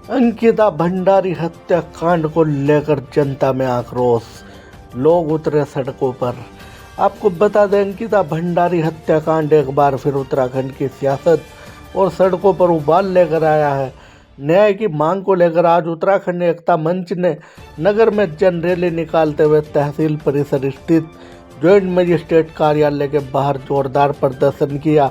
अंकिता भंडारी हत्याकांड को लेकर जनता में आक्रोश, लोग उतरे सड़कों पर। आपको बता दें, अंकिता भंडारी हत्याकांड एक बार फिर उत्तराखंड की सियासत और सड़कों पर उबाल लेकर आया है। न्याय की मांग को लेकर आज उत्तराखंड एकता मंच ने नगर में जन रैली निकालते हुए तहसील परिसर स्थित ज्वाइंट मजिस्ट्रेट कार्यालय के बाहर जोरदार प्रदर्शन किया।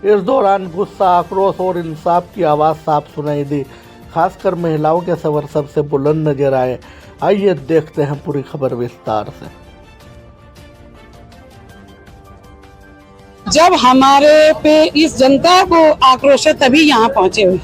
इस दौरान गुस्सा, आक्रोश और इंसाफ की आवाज़ साफ सुनाई दी। खासकर महिलाओं के स्वर सबसे बुलंद नजर आए। आइए देखते हैं पूरी खबर विस्तार से। जब हमारे पे इस जनता को आक्रोश है तभी यहाँ पहुँचे हुए।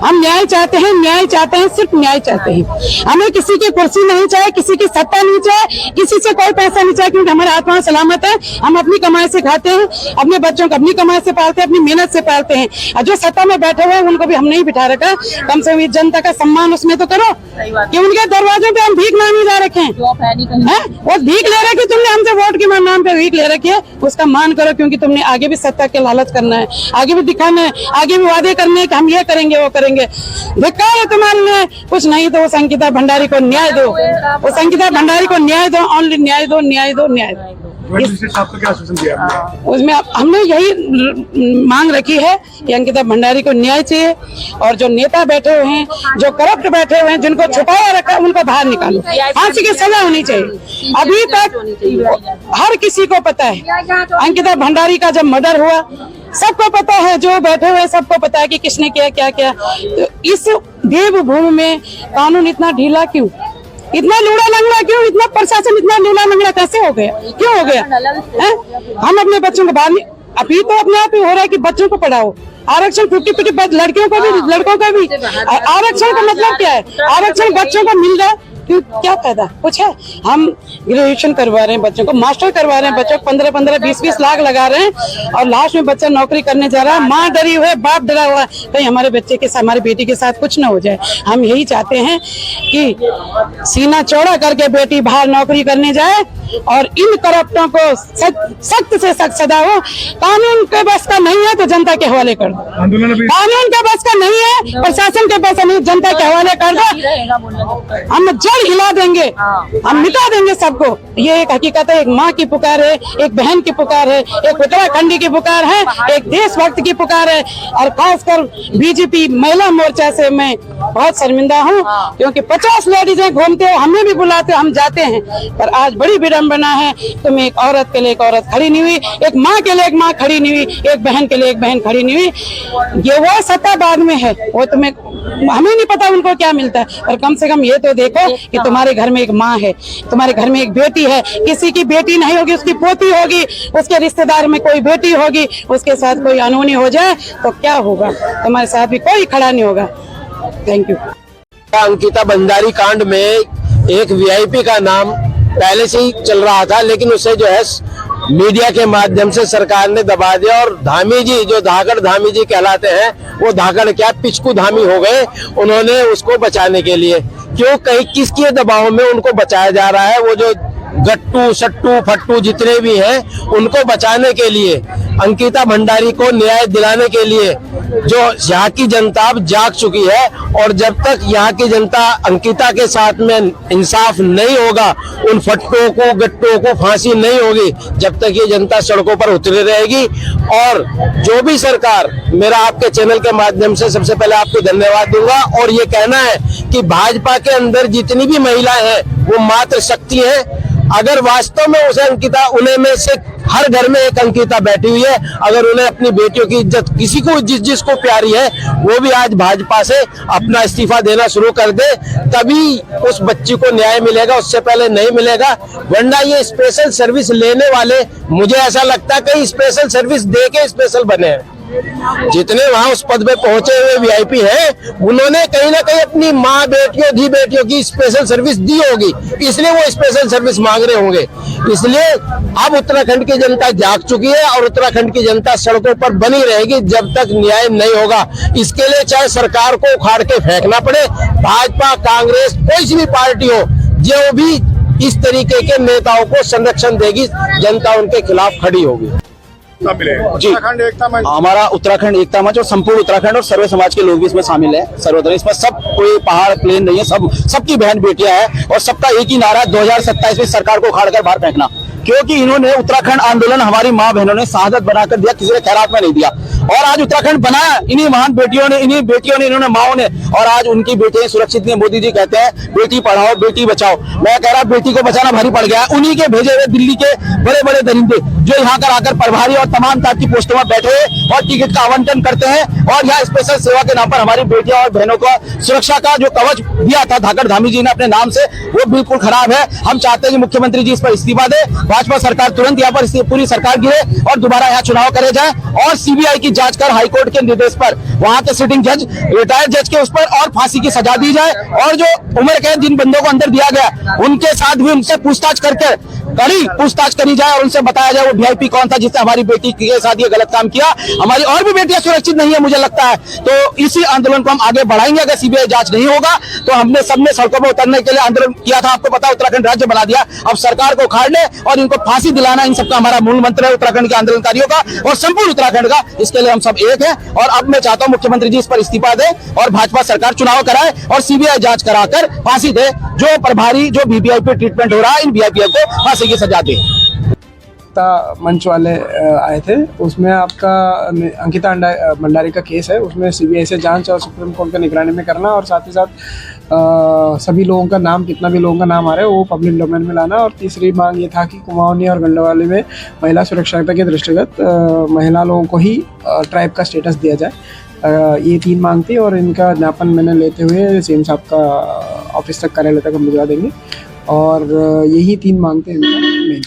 हम न्याय चाहते हैं, सिर्फ न्याय चाहते हैं। हमें किसी की कुर्सी नहीं चाहिए, किसी की सत्ता नहीं चाहिए, किसी से कोई पैसा नहीं चाहिए, क्योंकि हमारे आत्मा सलामत है। हम अपनी कमाई से खाते हैं, अपने बच्चों को अपनी कमाई से पालते हैं, अपनी मेहनत से पालते हैं। और जो सत्ता में बैठे हुए हैं उनको भी हम नहीं बिठा रखा। कम से कम जनता का सम्मान उसमें तो करो कि उनके दरवाजों पे हम भीख मांगने जा रखे हैं। वो भीख ले रखे, तुमने हमसे वोट के नाम पे भीख ले रखी है, उसका मान करो, क्योंकि तुमने आगे भी सत्ता के लालच करना है, आगे भी दिखाना है, आगे भी वादे करने हैं कि हम ये करेंगे वो करेंगे। धिक्कार है तुम्हारे लिए। कुछ नहीं तो उस अंकिता भंडारी को न्याय दो, उस अंकिता भंडारी को न्याय दो, ओनली न्याय दो, न्याय दो, न्याय दो। क्या आश्वासन दिया आपने? उसमें हमने यही मांग रखी है कि अंकिता भंडारी को न्याय चाहिए, और जो नेता बैठे हुए हैं, जो करप्ट बैठे हुए हैं, जिनको छुपाया रखा है, उनको बाहर निकालो। फांसी की सजा होनी चाहिए। अभी तक हर किसी को पता है अंकिता भंडारी का जब मर्डर हुआ, सबको पता है, जो बैठे हुए सबको पता है कि किसने किया, क्या किया। तो इस देवभूमि में कानून इतना ढीला क्यों, इतना लूड़ा लंगड़ा क्यों, इतना प्रशासन इतना लूड़ा लंगड़ा कैसे हो गया, क्यों हो गया है? हम अपने बच्चों को बाहर, अभी तो अपने आप ही हो रहा है कि बच्चों को पढ़ाओ। आरक्षण 50-50 लड़कियों को भी, लड़कों का भी। आरक्षण का मतलब क्या है? आरक्षण बच्चों को मिल जाए, क्यों, क्या फायदा? कुछ है? हम ग्रेजुएशन करवा रहे हैं बच्चों को, मास्टर करवा रहे हैं बच्चों को, 15-15, 20-20 लाख लगा रहे हैं, और लास्ट में बच्चा नौकरी करने जा रहा है। माँ डरी हुई है, बाप डरा हुआ है, कहीं हमारे बच्चे के साथ, हमारी बेटी के साथ कुछ ना हो जाए। हम यही चाहते हैं कि सीना चौड़ा करके बेटी बाहर नौकरी करने जाए, और इन करप्टों को सख्त से सख्त सजा हो। कानून के बस का नहीं है तो जनता के हवाले कर दो। कानून के बस का नहीं है, प्रशासन के बस नहीं, जनता के हवाले कर दो। हम जड़ हिला देंगे, हम मिटा देंगे सबको। ये एक हकीकत है। एक माँ की पुकार है, एक बहन की पुकार है, एक उत्तराखंडी की पुकार है, एक देशभक्त की पुकार है। और खासकर बीजेपी महिला मोर्चा से मैं बहुत शर्मिंदा हूँ, क्योंकि 50 लेडीजें घूमते हो, हमें भी बुलाते हो, हम जाते हैं, पर आज बड़ी विडम्बना है, तुम एक औरत के लिए एक औरत खड़ी नहीं हुई, एक माँ के लिए एक माँ खड़ी नहीं हुई, एक बहन के लिए एक बहन खड़ी नहीं हुई। ये वो सत्ता बाद में है, वो तुम्हें, हमें नहीं पता उनको क्या मिलता है, और कम से कम ये तो देखो कि तुम्हारे घर में एक माँ है, तुम्हारे घर में एक बेटी है। किसी की बेटी नहीं होगी, उसकी पोती होगी, उसके रिश्तेदार में कोई बेटी होगी, उसके साथ कोई अनहोनी हो जाए तो क्या होगा? तुम्हारे साथ भी कोई खड़ा नहीं होगा। Thank you. अंकिता भंडारी कांड में एक वीआईपी का नाम पहले से ही चल रहा था, लेकिन उसे जो है मीडिया के माध्यम से सरकार ने दबा दिया, और धामी जी, जो धाकड़ धामी जी कहलाते हैं, वो धाकड़ क्या पिचकू धामी हो गए। उन्होंने उसको बचाने के लिए, क्यों, कहीं किसके दबाव में उनको बचाया जा रहा है? वो जो गट्टू सट्टू फट्टू जितने भी हैं, उनको बचाने के लिए, अंकिता भंडारी को न्याय दिलाने के लिए जो यहाँ की जनता अब जाग चुकी है। और जब तक यहाँ की जनता अंकिता के साथ में इंसाफ नहीं होगा, उन फट्टों को गट्टों को फांसी नहीं होगी, जब तक ये जनता सड़कों पर उतरी रहेगी। और जो भी सरकार, मेरा आपके चैनल के माध्यम से सबसे पहले आपको धन्यवाद दूंगा, और ये कहना है कि भाजपा के अंदर जितनी भी महिलाएं हैं वो मात्र शक्ति है। अगर वास्तव में उसे अंकिता, उन्हें में से हर घर में एक अंकिता बैठी हुई है, अगर उन्हें अपनी बेटियों की इज्जत, किसी को जिसको प्यारी है, वो भी आज भाजपा से अपना इस्तीफा देना शुरू कर दे, तभी उस बच्ची को न्याय मिलेगा, उससे पहले नहीं मिलेगा। वरना ये स्पेशल सर्विस लेने वाले, मुझे ऐसा लगता है कहीं स्पेशल सर्विस दे के स्पेशल बने हैं। जितने वहां उस पद पे पहुंचे हुए वीआईपी हैं, उन्होंने कहीं ना कहीं अपनी माँ बेटियों, धी बेटियों की स्पेशल सर्विस दी होगी, इसलिए वो स्पेशल सर्विस मांग रहे होंगे। इसलिए अब उत्तराखंड की जनता जाग चुकी है, और उत्तराखंड की जनता सड़कों पर बनी रहेगी जब तक न्याय नहीं होगा। इसके लिए चाहे सरकार को उखाड़ के फेंकना पड़े, भाजपा, कांग्रेस, कोई सी भी पार्टी हो, जो भी इस तरीके के नेताओं को संरक्षण देगी, जनता उनके खिलाफ खड़ी होगी। सब मिले जी। उत्तराखंड एकता मंच हमारा उत्तराखंड एकता मंच और संपूर्ण उत्तराखंड और सर्वे समाज के लोग भी इसमें शामिल है। सर्वधर्म, इसमें सब कोई पहाड़ प्लेन नहीं है, सबकी बहन बेटियां हैं और सबका एक ही नारा 2027 में सरकार को उखाड़ कर बाहर फेंकना, क्योंकि इन्होंने उत्तराखंड आंदोलन हमारी माँ बहनों ने शहादत बनाकर दिया, किसी ने खैरात में नहीं दिया। और आज उत्तराखंड बनाया इन्हीं महान बेटियों ने, इन्हीं बेटियों ने, इन्होंने माओ ने, और आज उनकी बेटियां सुरक्षित नहीं। मोदी जी कहते हैं बेटी पढ़ाओ बेटी बचाओ, मैं कह रहा बेटी को बचाना भारी पड़ गया। उन्हीं के भेजे हुए दिल्ली के बड़े बड़े दरिंदे जो यहाँ कर आकर प्रभारी और तमाम तरह की पोस्टों में बैठे और टिकट का आवंटन करते हैं और यहाँ स्पेशल सेवा के नाम पर हमारी बेटियों और बहनों को सुरक्षा का जो कवच दिया था धाकड़ धामी जी ने अपने नाम से, वो बिल्कुल खराब है। हम चाहते हैं कि मुख्यमंत्री जी इस पर इस्तीफा दे, भाजपा सरकार तुरंत यहाँ पर पूरी सरकार गिरे और दोबारा यहाँ चुनाव करे जाए और सीबीआई की जांच कर हाईकोर्ट के निर्देश पर वहां के सिटिंग जज, रिटायर्ड जज के उस पर और फांसी की सजा दी जाए और जो उम्र कैद जिन बंदों को अंदर दिया गया उनके साथ भी उनसे पूछताछ करके कड़ी पूछताछ करी जाए और उनसे बताया जाए वो वीआईपी कौन था जिसने हमारी बेटी के साथ ये गलत काम किया। हमारी और भी बेटियां सुरक्षित नहीं है मुझे लगता है। तो इसी आंदोलन को हम आगे बढ़ाएंगे। अगर सीबीआई जांच नहीं होगा तो हमने सबने सड़कों पर उतरने के लिए आंदोलन किया था, आपको पता है उत्तराखंड राज्य बना दिया। अब सरकार को उखाड़ने और इनको फांसी दिलाना, इन सबका हमारा मूल मंत्र है उत्तराखंड के आंदोलनकारियों का और संपूर्ण उत्तराखंड का। इसके लिए हम सब एक है और अब मैं चाहता हूँ मुख्यमंत्री जी इस पर इस्तीफा दे और भाजपा सरकार चुनाव कराए और सीबीआई जांच कराकर फांसी दे। जो प्रभारी जो वीवीआईपी ट्रीटमेंट हो रहा है इन वीआईपी को फांसी की सजा दे। मंच वाले आए थे, उसमें आपका अंकिता भंडारी का केस है, उसमें सीबीआई से जांच और सुप्रीम कोर्ट की निगरानी में करना और साथ ही साथ सभी लोगों का नाम, कितना भी लोगों का नाम आ रहा है वो पब्लिक डोमेन में लाना। और तीसरी मांग ये था कि कुमाऊनी और गंडवाली में महिला सुरक्षा के दृष्टिगत महिला लोगों को ही ट्राइब का स्टेटस दिया जाए। ये 3 मांग थी और इनका ज्ञापन मैंने लेते हुए सीएम साहब का ऑफिस तक, कार्यालय तक हम भिजवा देंगे और यही 3 मांग थे इनका मेन।